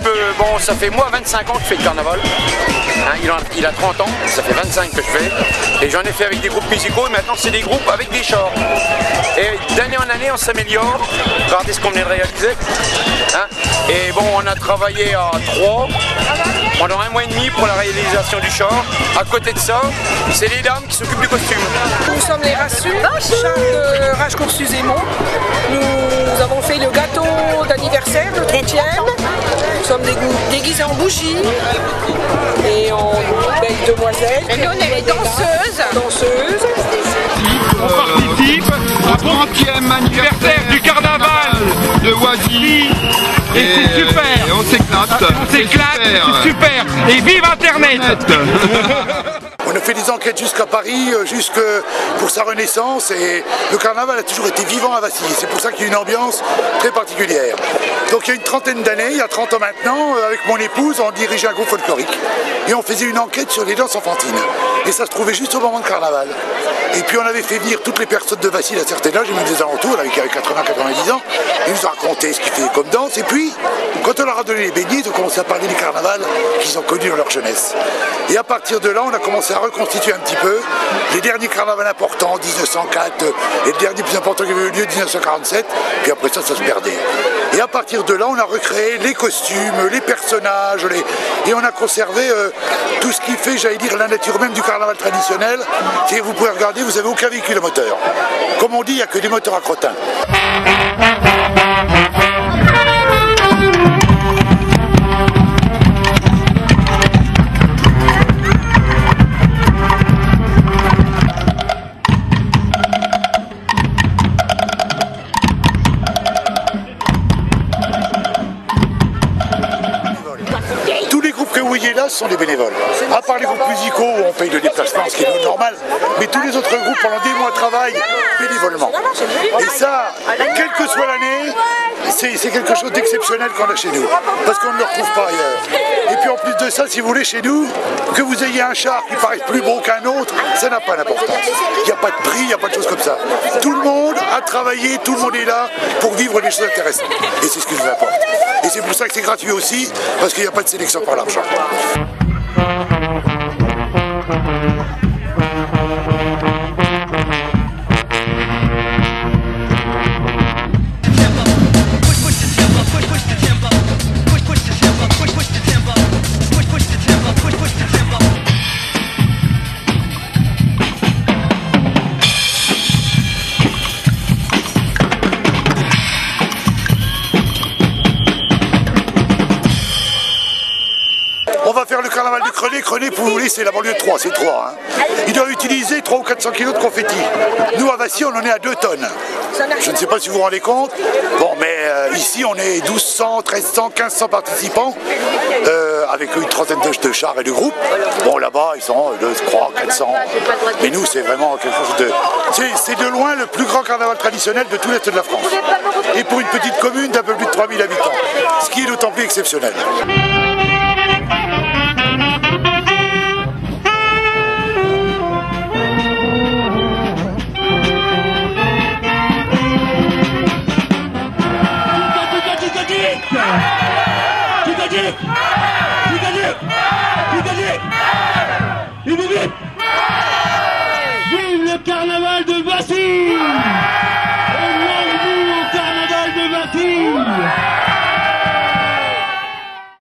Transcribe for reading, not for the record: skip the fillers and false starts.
peu, bon, ça fait moi 25 ans que je fais le carnaval. Hein, il a 30 ans, ça fait 25 que je fais. Et j'en ai fait avec des groupes musicaux et maintenant c'est des groupes avec des chars. Et d'année en année on s'améliore. Regardez ce qu'on vient de réaliser. Hein, et bon, on a travaillé à 3 pendant 1 mois et demi pour la réalisation du char. À côté de ça, c'est les dames qui s'occupent du costume. Nous sommes les Rassus, chars de Rache-Coursus-Aymon. Nous avons fait le gâteau d'anniversaire, le 30e. Nous sommes déguisés en bougies et en belles demoiselles. Et nous, on est les danseuses. On participe au 30e anniversaire du carnaval de Oisy. Et c'est super. Et on s'éclate. C'est super. Et vive Internet. On a fait des enquêtes jusqu'à Paris, jusque pour sa renaissance, et le carnaval a toujours été vivant à Vassy. C'est pour ça qu'il y a une ambiance très particulière. Donc il y a une trentaine d'années, il y a 30 ans maintenant, avec mon épouse, on dirigeait un groupe folklorique. Et on faisait une enquête sur les danses enfantines. Et ça se trouvait juste au moment de carnaval. Et puis on avait fait venir toutes les personnes de Vassy d'un certain âge, même des alentours, avec 80-90 ans. Ils nous ont raconté ce qu'ils faisaient comme danse. Et puis, quand on leur a donné les beignets, ils ont commencé à parler du carnaval qu'ils ont connu dans leur jeunesse. Et à partir de là, on a commencé à reconstituer un petit peu les derniers carnavals importants, 1904, et le dernier plus important qui avait eu lieu, 1947, puis après ça, ça se perdait. Et à partir de là, on a recréé les costumes, les personnages, et on a conservé tout ce qui fait, j'allais dire, la nature même du carnaval traditionnel. Et vous pouvez regarder, vous n'avez aucun véhicule à moteur. Comme on dit, il n'y a que des moteurs à crottin. Là, ce sont des bénévoles. À part les groupes musicaux où on paye le déplacement, ce qui est normal, mais tous les autres groupes pendant des mois travaillent bénévolement. Et ça, quelle que soit l'année, c'est quelque chose d'exceptionnel qu'on a chez nous, parce qu'on ne le retrouve pas ailleurs. Et puis en plus de ça, si vous voulez, chez nous, que vous ayez un char qui paraît plus beau qu'un autre, ça n'a pas d'importance. Il n'y a pas de prix, il n'y a pas de choses comme ça. Tout le monde a travaillé, tout le monde est là pour vivre des choses intéressantes. Et c'est ce qui nous importe. Et c'est pour ça que c'est gratuit aussi, parce qu'il n'y a pas de sélection par l'argent. On va faire le carnaval de Crenay. Crenay, pour vous voulez, c'est la banlieue de Troyes, c'est Troyes. Hein. Il doit utiliser 300 ou 400 kilos de confetti. Nous, à Vassy, on en est à 2 tonnes. Je ne sais pas si vous vous rendez compte. Bon, mais ici, on est 1200, 1300, 1500 participants, avec une trentaine de chars et de groupes. Bon, là-bas, ils sont 2, 3, 400. Mais nous, c'est vraiment quelque chose de... C'est de loin le plus grand carnaval traditionnel de tout l'Est de la France. Et pour une petite commune d'un peu plus de 3000 habitants. Ce qui est d'autant plus exceptionnel. Vive le carnaval!